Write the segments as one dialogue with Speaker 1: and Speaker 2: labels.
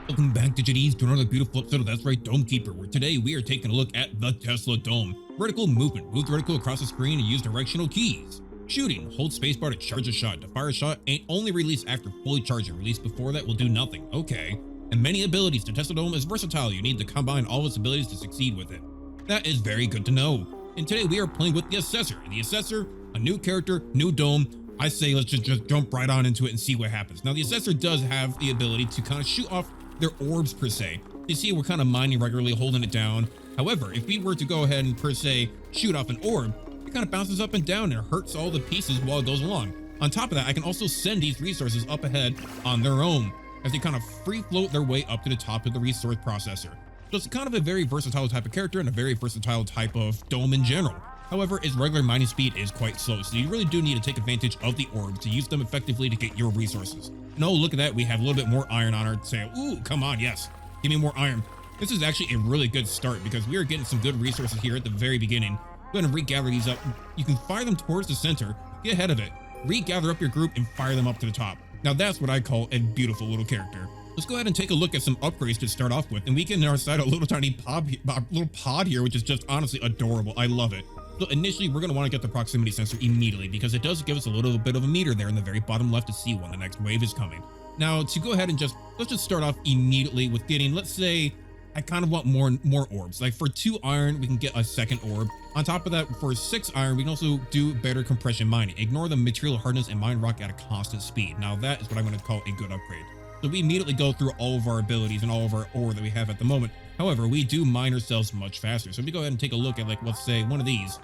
Speaker 1: Welcome back to JD's to another beautiful episode of That's Right Dome Keeper, where today we are taking a look at the Tesla Dome. Vertical movement. Move vertical across the screen and use directional keys. Shooting. Hold spacebar to charge a shot. To fire a shot, ain't only release after fully charging. Release before that will do nothing. Okay. And many abilities. The Tesla Dome is versatile. You need to combine all its abilities to succeed with it. That is very good to know. And today we are playing with the Assessor. The Assessor, a new character, new dome. I say let's just jump right on into it and see what happens. Now the Assessor does have the ability to kind of shoot off their orbs per se. You see we're kind of mining regularly, holding it down. However, if we were to go ahead and per se shoot off an orb, it kind of bounces up and down and hurts all the pieces while it goes along. On top of that, I can also send these resources up ahead on their own as they kind of free float their way up to the top of the resource processor. So it's kind of a very versatile type of character and a very versatile type of dome in general. However, its regular mining speed is quite slow, so you really do need to take advantage of the orbs to use them effectively to get your resources. And oh, look at that, we have a little bit more iron on our tail. Ooh, come on, yes, give me more iron. This is actually a really good start because we are getting some good resources here at the very beginning. Go ahead and regather these up. You can fire them towards the center, get ahead of it, regather up your group and fire them up to the top. Now that's what I call a beautiful little character. Let's go ahead and take a look at some upgrades to start off with, and we get in our side a little tiny pod here, which is just honestly adorable. I love it. So initially, we're going to want to get the proximity sensor immediately because it does give us a little bit of a meter there in the very bottom left to see when the next wave is coming. Now, to go ahead and let's just start off immediately with getting, let's say, I kind of want more orbs. Like for 2 iron, we can get a second orb. On top of that, for 6 iron, we can also do better compression mining. Ignore the material hardness and mine rock at a constant speed. Now, that is what I'm going to call a good upgrade. So we immediately go through all of our abilities and all of our ore that we have at the moment. However, we do mine ourselves much faster. So if we go ahead and take a look at, like, let's say one of these.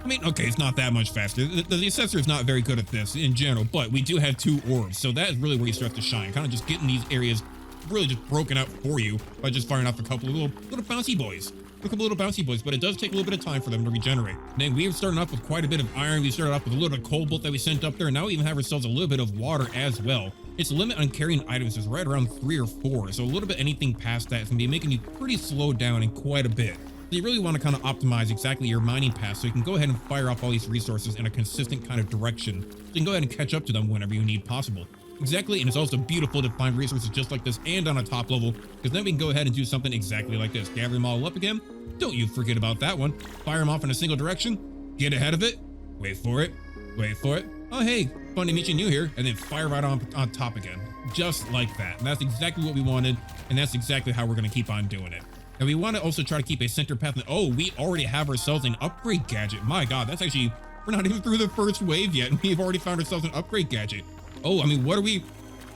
Speaker 1: I mean, okay, it's not that much faster. The Assessor is not very good at this in general, but we do have 2 orbs. So that is really where you start to shine. Kind of just getting these areas really just broken out for you by just firing off a couple of little bouncy boys. A couple little bouncy boys, but it does take a little bit of time for them to regenerate. Then we're starting off with quite a bit of iron. We started off with a little bit of cobalt that we sent up there, and now we even have ourselves a little bit of water as well. Its limit on carrying items is right around 3 or 4, so a little bit anything past that is going to be making you pretty slow down in quite a bit. So you really want to kind of optimize exactly your mining path so you can go ahead and fire off all these resources in a consistent kind of direction. So you can go ahead and catch up to them whenever you need possible. Exactly, and it's also beautiful to find resources just like this and on a top level, because then we can go ahead and do something exactly like this. Gather them all up again. Don't you forget about that one. Fire them off in a single direction. Get ahead of it. Wait for it. Wait for it. Oh, hey, fun to meet you new here. And then fire right on top again. Just like that. And that's exactly what we wanted, and that's exactly how we're going to keep on doing it. And we want to also try to keep a center path. Oh, we already have ourselves an upgrade gadget. My God, that's actually, we're not even through the first wave yet, and we've already found ourselves an upgrade gadget. Oh, I mean, what are we?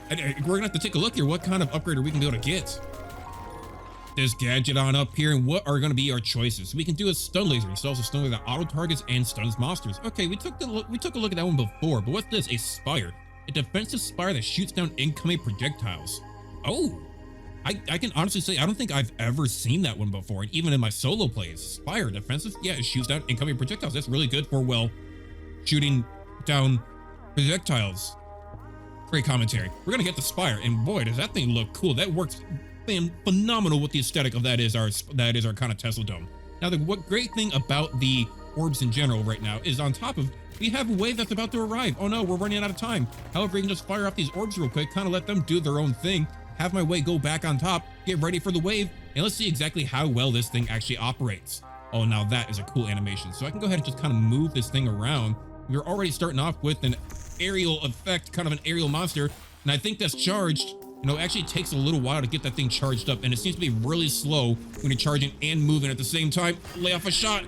Speaker 1: We're gonna have to take a look here. What kind of upgrade are we gonna be able to get? This gadget on up here, and what are gonna be our choices? We can do a stun laser. Installs a stun laser that auto targets and stuns monsters. Okay, we took a look at that one before, but what's this? A spire, a defensive spire that shoots down incoming projectiles. Oh, I can honestly say I don't think I've ever seen that one before, and even in my solo plays, spire defensive, yeah, it shoots down incoming projectiles. That's really good for, well, shooting down projectiles. Great commentary. We're gonna get the spire, and boy, does that thing look cool. That works phenomenal with the aesthetic of that is our kind of Tesla Dome. Now, the great thing about the orbs in general right now is on top of, we have a wave that's about to arrive. Oh no, we're running out of time. However, you can just fire off these orbs real quick, kind of let them do their own thing, have my way go back on top, get ready for the wave, and let's see exactly how well this thing actually operates. Oh, now that is a cool animation. So I can go ahead and just kind of move this thing around. We're already starting off with an aerial effect, kind of an aerial monster, and I think that's charged. You know, it actually takes a little while to get that thing charged up, and it seems to be really slow when you're charging and moving at the same time. Lay off a shot.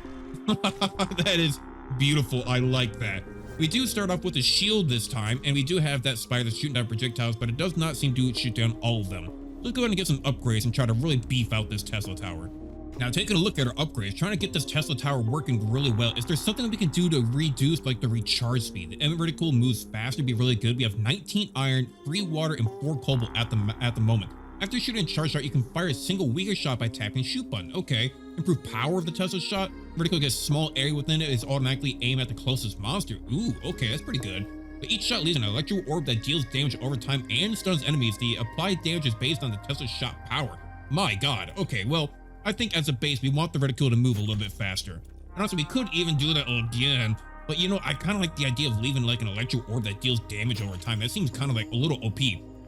Speaker 1: That is beautiful. I like that. We do start off with a shield this time, and we do have that spire that's shooting down projectiles, but it does not seem to shoot down all of them. Let's go ahead and get some upgrades and try to really beef out this Tesla tower. Now, taking a look at our upgrades, trying to get this Tesla tower working really well, is there something that we can do to reduce like the recharge speed? The vertical moves faster, be really good. We have 19 iron, 3 water, and 4 cobalt at the moment. After shooting a charge shot, you can fire a single weaker shot by tapping shoot button. Okay. Improve power of the Tesla shot. Vertical gets small area within it is automatically aimed at the closest monster. Ooh, okay, that's pretty good. But each shot leaves an electro orb that deals damage over time and stuns enemies. The applied damage is based on the Tesla shot power. My God. Okay, well, I think as a base, we want the reticule to move a little bit faster. And also, we could even do that again, but you know, I kind of like the idea of leaving like an electro orb that deals damage over time. That seems kind of like a little OP.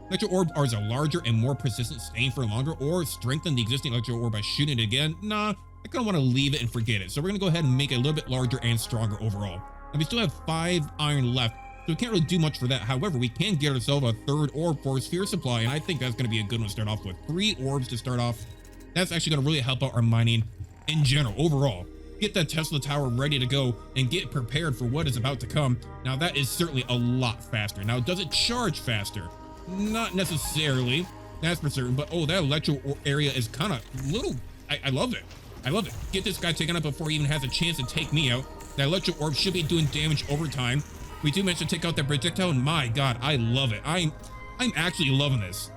Speaker 1: Electro orb are a larger and more persistent, staying for longer, or strengthen the existing electro orb by shooting it again. Nah, I kind of want to leave it and forget it. So we're going to go ahead and make it a little bit larger and stronger overall. And we still have 5 iron left, so we can't really do much for that. However, we can get ourselves a 3rd orb for sphere supply, and I think that's going to be a good one to start off with. 3 orbs to start off. That's actually going to really help out our mining in general, overall. Get that Tesla tower ready to go and get prepared for what is about to come. Now, that is certainly a lot faster. Now, does it charge faster? Not necessarily, that's for certain, but oh, that electro area is kind of little. I love it. I love it. Get this guy taken out before he even has a chance to take me out. That electro orb should be doing damage over time. We do manage to take out that projectile, and my god, I love it. I'm actually loving this.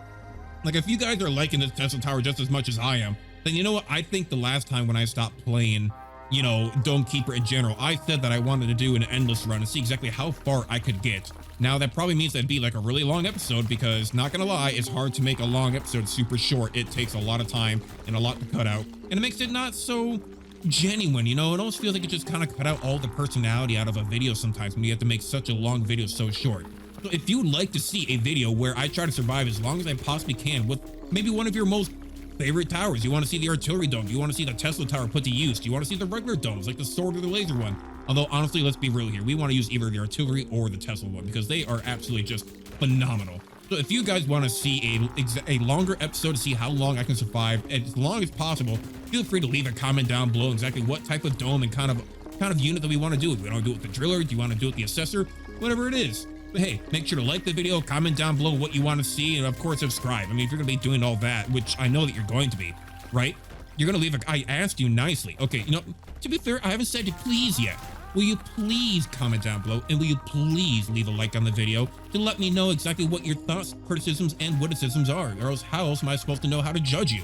Speaker 1: Like, if you guys are liking this Tesla tower just as much as I am, then you know what? I think the last time when I stopped playing, you know, Dome Keeper in general, I said that I wanted to do an endless run and see exactly how far I could get. Now, that probably means that'd be like a really long episode because, not gonna lie, it's hard to make a long episode super short. It takes a lot of time and a lot to cut out, and it makes it not so genuine, you know? It almost feels like it just kind of cut out all the personality out of a video sometimes when you have to make such a long video so short. So if you would like to see a video where I try to survive as long as I possibly can with maybe one of your most favorite towers, you want to see the artillery dome, you want to see the Tesla tower put to use, you want to see the regular domes like the sword or the laser one. Although honestly, let's be real here, we want to use either the artillery or the Tesla one because they are absolutely just phenomenal. So if you guys want to see a longer episode to see how long I can survive as long as possible, feel free to leave a comment down below exactly what type of dome and kind of unit that we want to do. Do we want to do it with the driller? Do you want to do it with the assessor? Whatever it is. But hey, make sure to like the video, comment down below what you want to see, and of course subscribe. I mean, if you're going to be doing all that, which I know that you're going to be, right? You're going to leave I asked you nicely. Okay, you know, to be fair, I haven't said to please yet. Will you please comment down below, and will you please leave a like on the video to let me know exactly what your thoughts, criticisms, and witticisms are, or else how else am I supposed to know how to judge you?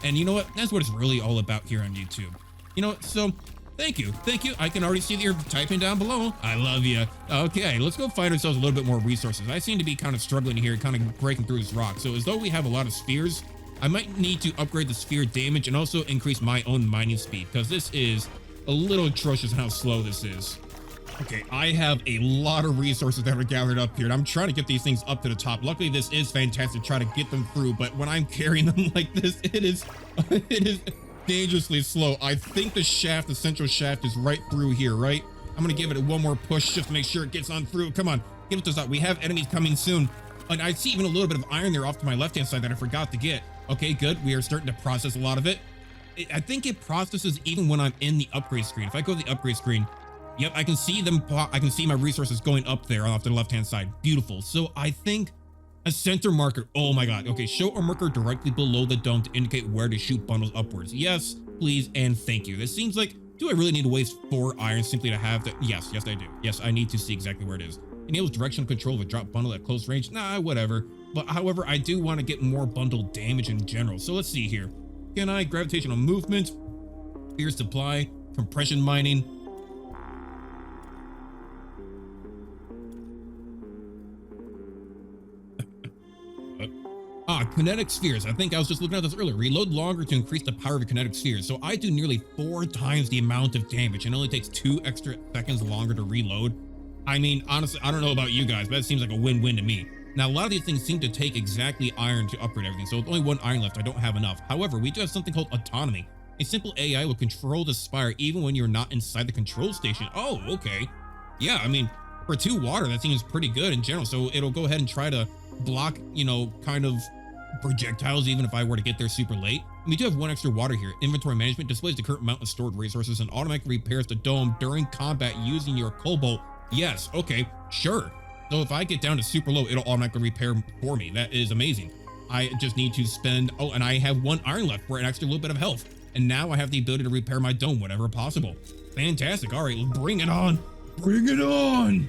Speaker 1: And you know what? That's what it's really all about here on YouTube. You know, so thank you. I can already see that you're typing down below. I love you. Okay, let's go find ourselves a little bit more resources. I seem to be kind of struggling here, kind of breaking through this rock. So as though we have a lot of spheres, I might need to upgrade the sphere damage and also increase my own mining speed because this is a little atrocious how slow this is. Okay, I have a lot of resources that are gathered up here, and I'm trying to get these things up to the top. Luckily, this is fantastic to try to get them through, but when I'm carrying them like this, it is dangerously slow. I think the central shaft is right through here, right? I'm gonna give it one more push just to make sure it gets on through. Come on, get it to stop. We have enemies coming soon. And I see even a little bit of iron there off to my left-hand side that I forgot to get. Okay, good. We are starting to process a lot of it. I think it processes even when I'm in the upgrade screen. If I go to the upgrade screen, yep, I can see them. I can see my resources going up there off to the left-hand side. Beautiful. So I think a center marker. Oh my God. Okay, show a marker directly below the dome to indicate where to shoot bundles upwards. Yes, please, and thank you. This seems like, do I really need to waste 4 iron simply to have that? Yes, I do. Yes, I need to see exactly where it is. Enables directional control of a drop bundle at close range. Nah, whatever. But however, I do want to get more bundle damage in general. So let's see here. Can I gravitational movement, sphere supply, compression mining? Kinetic spheres. I think I was just looking at this earlier. Reload longer to increase the power of your kinetic spheres. So I do nearly 4 times the amount of damage and it only takes 2 extra seconds longer to reload. I mean, honestly, I don't know about you guys, but it seems like a win-win to me. Now, a lot of these things seem to take exactly iron to upgrade everything, so with only 1 iron left, I don't have enough. However, we do have something called autonomy. A simple AI will control the spire even when you're not inside the control station. Oh, okay. Yeah, I mean, for 2 water, that seems pretty good in general, so it'll go ahead and try to block, you know, kind of projectiles even if I were to get there super late. And we do have 1 extra water here. Inventory management displays the current amount of stored resources and automatically repairs the dome during combat using your cobalt. Yes, okay, sure. So if I get down to super low, it'll automatically repair for me. That is amazing. I just need to spend, oh, and I have 1 iron left for an extra little bit of health. And now I have the ability to repair my dome whenever possible. Fantastic. All right, bring it on. Bring it on.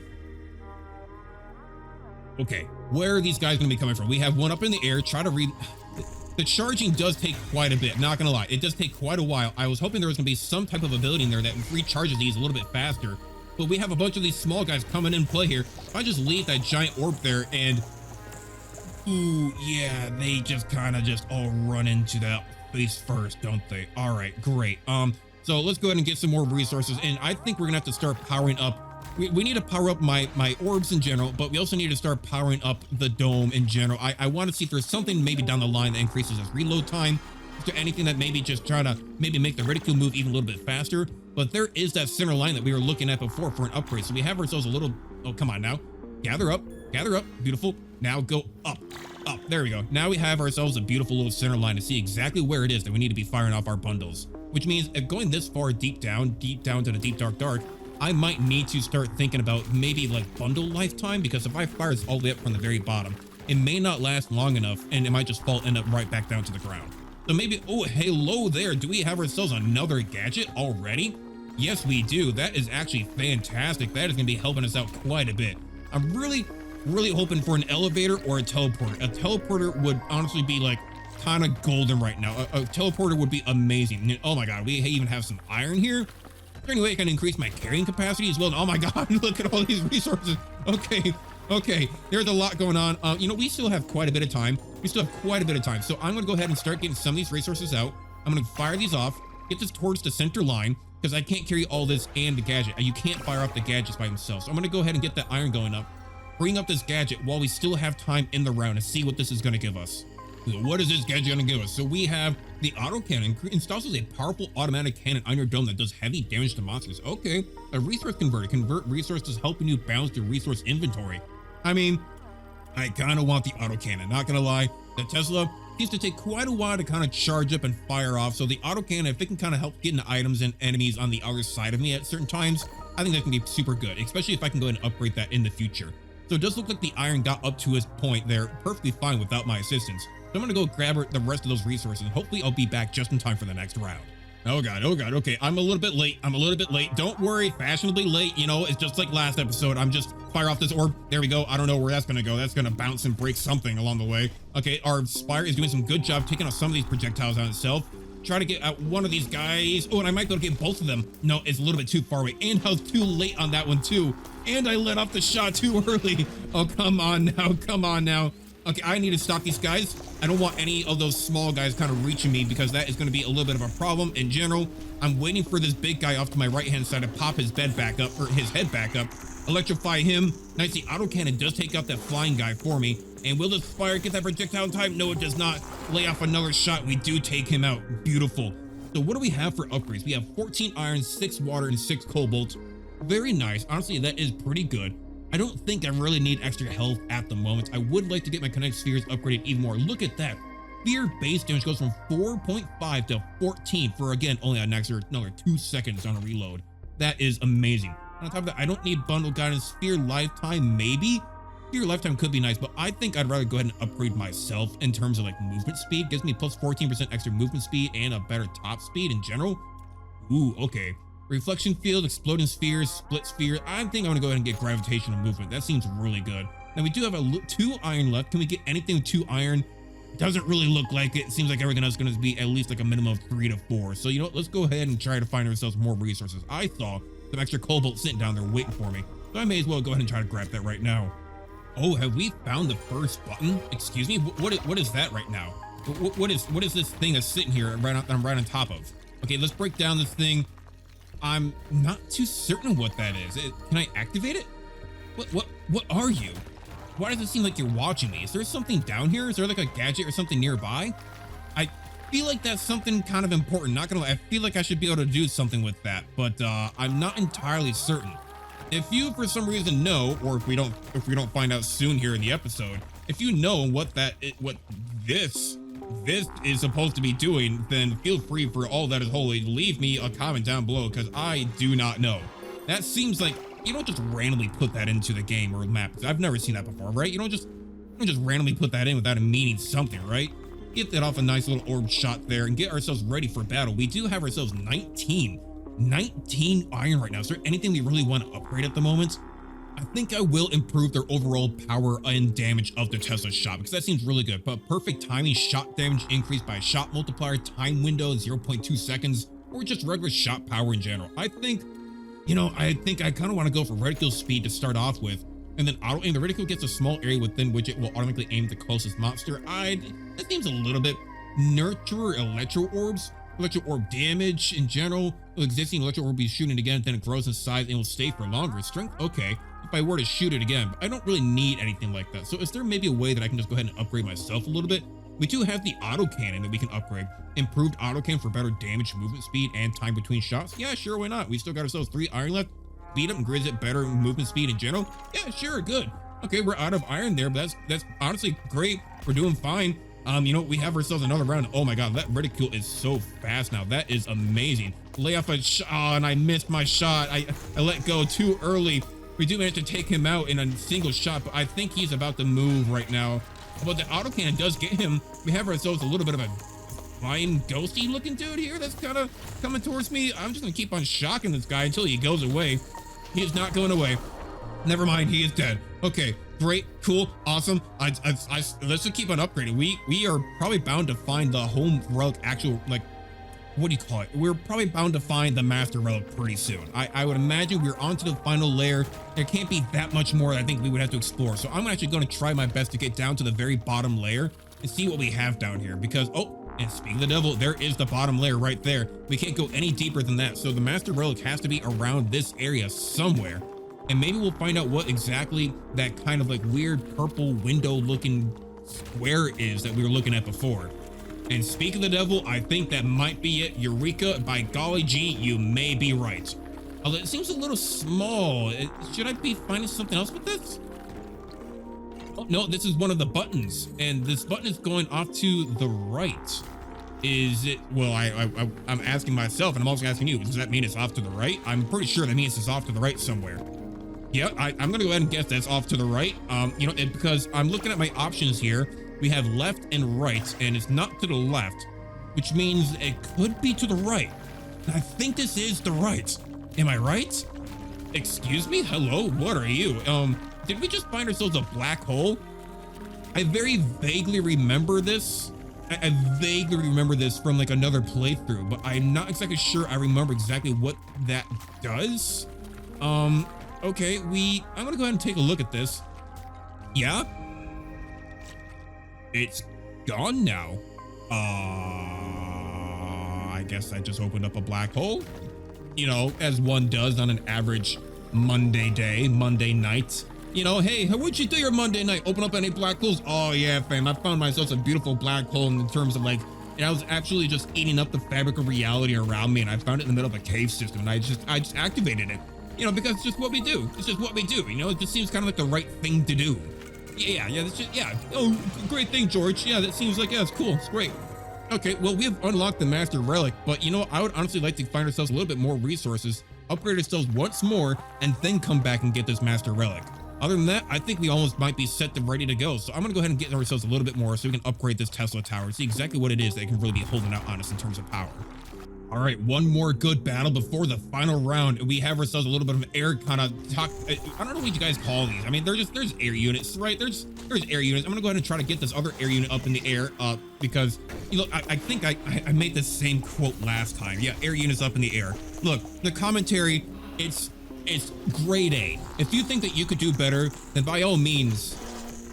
Speaker 1: Okay, where are these guys going to be coming from? We have 1 up in the air. Try to read. The charging does take quite a bit, not going to lie. It does take quite a while. I was hoping there was going to be some type of ability in there that recharges these a little bit faster. But we have a bunch of these small guys coming in play here. If I just leave that giant orb there and, ooh, yeah, they just kind of just all run into that face first, don't they? All right, great. So let's go ahead and get some more resources. And I think we're gonna have to start powering up we need to power up my orbs in general, but we also need to start powering up the dome in general. I want to see if there's something maybe down the line that increases its reload time. Is there anything that maybe just trying to maybe make the reticule move even a little bit faster? But there is that center line that we were looking at before for an upgrade. So we have ourselves a little, oh, come on now. Gather up, beautiful. Now go up. There we go. Now we have ourselves a beautiful little center line to see exactly where it is that we need to be firing off our bundles. Which means if going this far deep down to the deep dark, I might need to start thinking about maybe like bundle lifetime, because if I fire this all the way up from the very bottom, it may not last long enough and it might just end up right back down to the ground. So maybe, oh, hello there. Do we have ourselves another gadget already? Yes, we do. That is actually fantastic. That is going to be helping us out quite a bit. I'm really hoping for an elevator or a teleporter. A teleporter would honestly be like kind of golden right now. A teleporter would be amazing. And, oh my God, we even have some iron here. Is there any way I can increase my carrying capacity as well? Oh my God, look at all these resources. Okay, there's a lot going on. You know, we still have quite a bit of time. So I'm gonna go ahead and start getting some of these resources out. I'm gonna fire these off, get this towards the center line, because I can't carry all this and the gadget. You can't fire off the gadgets by themselves. So I'm gonna go ahead and get that iron going up, bring up this gadget while we still have time in the round and see what this is gonna give us. So what is this gadget gonna give us? So we have the auto cannon. Installs a powerful automatic cannon on your dome that does heavy damage to monsters. Okay, a resource converter. Convert resources, helping you balance your resource inventory. I mean, I kind of want the auto cannon, not gonna lie. The Tesla seems to take quite a while to kind of charge up and fire off. So the auto cannon, if it can kind of help get into items and enemies on the other side of me at certain times, I think that can be super good, especially if I can go ahead and upgrade that in the future. So it does look like the iron got up to its point there perfectly fine without my assistance. So I'm gonna go grab the rest of those resources, and hopefully I'll be back just in time for the next round. Oh God, okay, I'm a little bit late. Don't worry, fashionably late, you know, it's just like last episode. I'm just fire off this orb. There we go. I don't know where that's gonna go. That's gonna bounce and break something along the way. Okay, our Spire is doing some good job taking out some of these projectiles on itself. Try to get out one of these guys. Oh, and I might be able to get both of them. No, it's a little bit too far away, and I was too late on that one too. And I let off the shot too early. Oh, come on now. Okay, I need to stop these guys. I don't want any of those small guys kind of reaching me, because that is going to be a little bit of a problem in general. I'm waiting for this big guy off to my right hand side to pop his head back up, electrify him. Nice, the auto cannon does take out that flying guy for me. And will this fire get that projectile in time? No, it does not. Lay off another shot. We do take him out. Beautiful. So what do we have for upgrades? We have 14 iron, 6 water, and 6 cobalt. Very nice. Honestly, that is pretty good. I don't think I really need extra health at the moment. I would like to get my kinetic spheres upgraded even more. Look at that. Sphere base damage goes from 4.5 to 14 for, again, only another 2 seconds on a reload. That is amazing. On top of that, I don't need bundle guidance. Sphere lifetime, maybe. Sphere lifetime could be nice, but I think I'd rather go ahead and upgrade myself in terms of like movement speed. Gives me plus 14% extra movement speed and a better top speed in general. Ooh, okay. Reflection field, exploding spheres, split sphere. I think I'm gonna go ahead and get gravitational movement. That seems really good. Now we do have 2 iron left. Can we get anything with 2 iron? Doesn't really look like it. Seems like everything else is gonna be at least like a minimum of 3 to 4. So you know what? Let's go ahead and try to find ourselves more resources. I saw some extra cobalt sitting down there waiting for me, so I may as well go ahead and try to grab that right now. Oh, have we found the first button? Excuse me. What is that right now? What is this thing that's sitting here I'm right on top of? Okay, let's break down this thing. I'm not too certain what that is. Can I activate it? What are you? Why does it seem like you're watching me? Is there something down here? Is there like a gadget or something nearby? I feel like that's something kind of important. Not gonna lie, I feel like I should be able to do something with that, but I'm not entirely certain. If you for some reason know, or if we don't find out soon here in the episode, if you know what this is supposed to be doing, then feel free, for all that is holy, leave me a comment down below, because I do not know. That seems like you don't just randomly put that into the game or map. I've never seen that before, right? You don't just randomly put that in without it meaning something, right? Get that off a nice little orb shot there and get ourselves ready for battle. We do have ourselves 19 iron right now. Is there anything we really want to upgrade at the moment? I think I will improve their overall power and damage of the Tesla shot, because that seems really good. But perfect timing, shot damage increased by a shot multiplier, time window 0.2 seconds, or just regular shot power in general. I think I kind of want to go for reticule speed to start off with, and then auto aim. The reticule gets a small area within which it will automatically aim the closest monster. That seems a little bit. Nurture electro orbs. electro orb damage in general. The existing electro orb will be shooting again, then it grows in size and will stay for longer. Strength, okay. If I were to shoot it again, but I don't really need anything like that. So is there maybe a way that I can just go ahead and upgrade myself a little bit? We do have the auto cannon that we can upgrade. Improved auto cannon for better damage, movement speed, and time between shots. Yeah, sure, why not? We still got ourselves 3 iron left. Speed up and grids it better movement speed in general. Yeah, sure, good. Okay, we're out of iron there, but that's honestly great. We're doing fine. You know, we have ourselves another round. Oh my god, that reticule is so fast now. That is amazing. Lay off a shot, oh, and I missed my shot. I let go too early. We do manage to take him out in a single shot, but I think he's about to move right now. But the autocannon does get him. We have ourselves a little bit of a flying ghosty looking dude here that's kind of coming towards me. I'm just gonna keep on shocking this guy until he goes away. He is not going away. Never mind, he is dead. Okay, great, cool, awesome. Let's just keep on upgrading. We are probably bound to find the home relic actual, like, what do you call it? We're probably bound to find the master relic pretty soon. I would imagine we're onto the final layer. There can't be that much more that I think we would have to explore. So I'm actually going to try my best to get down to the very bottom layer and see what we have down here because, oh, and speaking of the devil, there is the bottom layer right there. We can't go any deeper than that. So the master relic has to be around this area somewhere. And maybe we'll find out what exactly that kind of like weird purple window looking square is that we were looking at before. And speaking of the devil, I think that might be it. Eureka, by golly gee, you may be right. Although it seems a little small. Should I be finding something else with this? Oh, no, this is one of the buttons. And this button is going off to the right. Is it, well, I'm asking myself and I'm also asking you, does that mean it's off to the right? I'm pretty sure that means it's off to the right somewhere. Yeah, I'm gonna go ahead and guess that's off to the right. You know, because I'm looking at my options here. We have left and right, and it's not to the left, which means it could be to the right. I think this is the right. Am I right? Excuse me? Hello, what are you? Did we just find ourselves a black hole? I very vaguely remember this. I vaguely remember this from like another playthrough, but I'm not exactly sure I remember exactly what that does. Okay, I'm gonna go ahead and take a look at this. Yeah? It's gone now. I guess I just opened up a black hole. You know, as one does on an average Monday day, Monday night. You know, hey, what'd you do your Monday night? Open up any black holes? Oh yeah, fam, I found myself a beautiful black hole in terms of like, I was actually just eating up the fabric of reality around me, and I found it in the middle of a cave system, and I just activated it. You know, because it's just what we do. It's just what we do. You know, it just seems kind of like the right thing to do. Yeah. That's just, yeah. Oh, great thing, George. Yeah, that seems like, yeah, it's cool. It's great. Okay, well, we have unlocked the master relic, but you know, I would honestly like to find ourselves a little bit more resources, upgrade ourselves once more, and then come back and get this master relic. Other than that, I think we almost might be set to ready to go. So I'm gonna go ahead and get ourselves a little bit more so we can upgrade this Tesla tower, see exactly what it is that can really be holding out on us in terms of power. All right, one more good battle before the final round. We have ourselves a little bit of air kind of talk. I don't know what you guys call these. I mean, there's air units, right? There's air units. I'm gonna go ahead and try to get this other air unit up in the air because, you know, I think I made the same quote last time. Yeah, air units up in the air. Look, the commentary, it's grade A. If you think that you could do better, then by all means,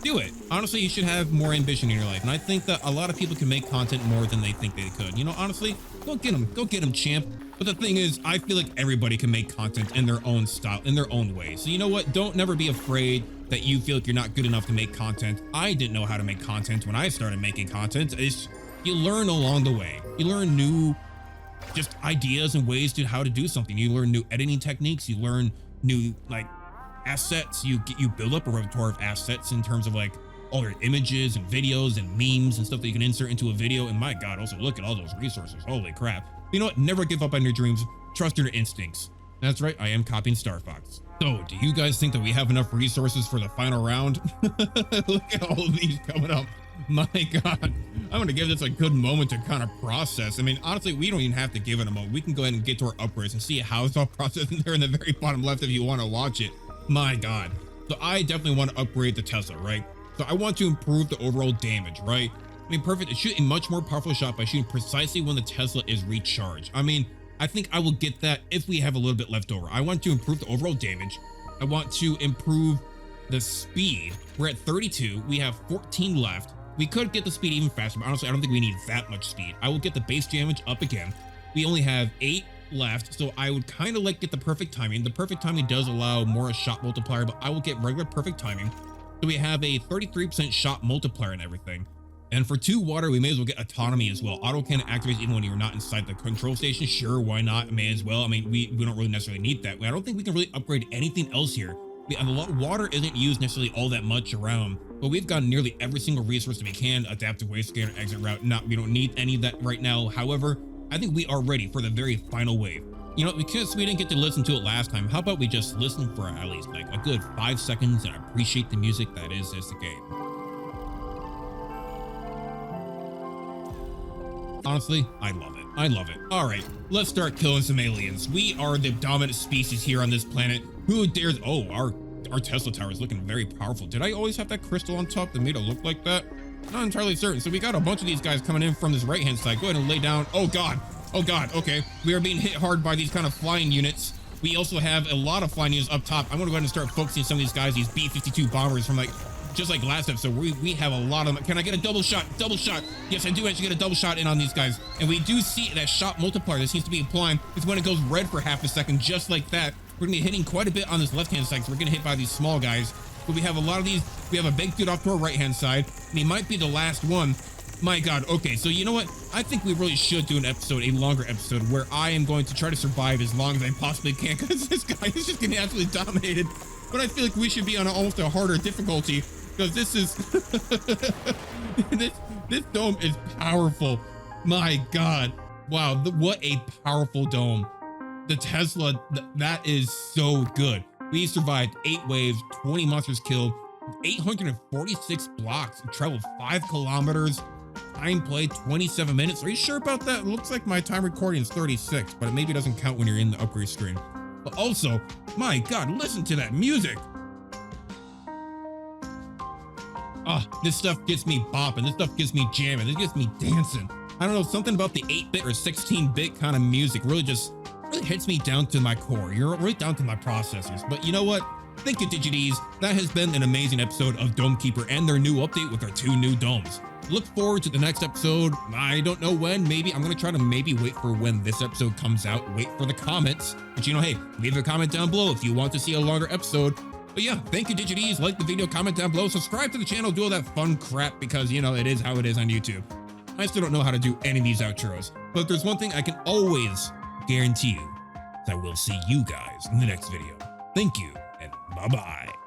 Speaker 1: do it. Honestly, you should have more ambition in your life. And I think that a lot of people can make content more than they think they could. You know, honestly, go get them, champ. But the thing is, I feel like everybody can make content in their own style, in their own way. So you know what? Don't never be afraid that you feel like you're not good enough to make content. I didn't know how to make content when I started making content. You learn along the way. You learn new just ideas and ways to how to do something. You learn new editing techniques. You learn new like assets. You build up a repertoire of assets in terms of like all your images and videos and memes and stuff that you can insert into a video. And my God, also look at all those resources. Holy crap. You know what? Never give up on your dreams. Trust your instincts. That's right. I am copying Star Fox. So do you guys think that we have enough resources for the final round? Look at all of these coming up. My God, I'm going to give this a good moment to kind of process. I mean, honestly, we don't even have to give it a moment. We can go ahead and get to our upgrades and see how it's all processed there in the very bottom left if you want to watch it. My God. So I definitely want to upgrade the Tesla, right? So I want to improve the overall damage, right? I mean, perfect. It's shooting a much more powerful shot by shooting precisely when the Tesla is recharged. I mean, I think I will get that if we have a little bit left over. I want to improve the overall damage. I want to improve the speed. We're at 32. We have 14 left. We could get the speed even faster, but honestly, I don't think we need that much speed. I will get the base damage up again. We only have 8 left, so I would kind of like get the perfect timing. The perfect timing does allow more shot multiplier, but I will get regular perfect timing. So we have a 33% shot multiplier and everything. And for 2 water, we may as well get autonomy as well. Auto cannon activates even when you're not inside the control station. Sure, why not? May as well. I mean, we don't really necessarily need that. I don't think we can really upgrade anything else here. Water isn't used necessarily all that much around, but we've got nearly every single resource that we can. Adaptive wave scanner, exit route. We don't need any of that right now. However, I think we are ready for the very final wave. You know, because we didn't get to listen to it last time, how about we just listen for at least like a good 5 seconds and appreciate the music that is this game. Honestly, I love it. I love it. All right, let's start killing some aliens. We are the dominant species here on this planet. Who dares? Oh, our Tesla tower is looking very powerful. Did I always have that crystal on top that made it look like that? Not entirely certain. So we got a bunch of these guys coming in from this right-hand side. Go ahead and lay down. Oh God. Oh God. Okay. We are being hit hard by these kind of flying units. We also have a lot of flying units up top. I'm going to go ahead and start focusing some of these guys, these B-52 bombers from just like last episode. We have a lot of them. Can I get a double shot? Double shot. Yes, I do actually get a double shot in on these guys. And we do see that shot multiplier that seems to be applying. It's when it goes red for half a second, just like that. We're going to be hitting quite a bit on this left-hand side, so we're getting hit by these small guys. But we have a lot of these. We have a big dude off to our right-hand side, and he might be the last one. My God. Okay, so you know what? I think we really should do a longer episode, where I am going to try to survive as long as I possibly can, because this guy is just getting absolutely dominated. But I feel like we should be on almost a harder difficulty, because this is this dome is powerful. My God. Wow, what a powerful dome. The Tesla, that is so good. We survived 8 waves, 20 monsters killed, 846 blocks, traveled 5 kilometers, time played 27 minutes. Are you sure about that? It looks like my time recording is 36, but it maybe doesn't count when you're in the upgrade screen. But also, my God, listen to that music. This stuff gets me bopping. This stuff gets me jamming. This gets me dancing. I don't know, something about the 8-bit or 16-bit kind of music really hits me down to my core. You're right down to my processors. But you know what? Thank you, DigiDs. That has been an amazing episode of Dome Keeper and their new update with their 2 new domes. Look forward to the next episode. I don't know when. Maybe I'm going to try to wait for when this episode comes out. Wait for the comments. But you know, hey, leave a comment down below if you want to see a longer episode. But yeah, thank you, DigiDs. Like the video, comment down below, subscribe to the channel, do all that fun crap, because you know, it is how it is on YouTube. I still don't know how to do any of these outros, but there's one thing I can always guarantee you, is I will see you guys in the next video. Thank you, and bye-bye.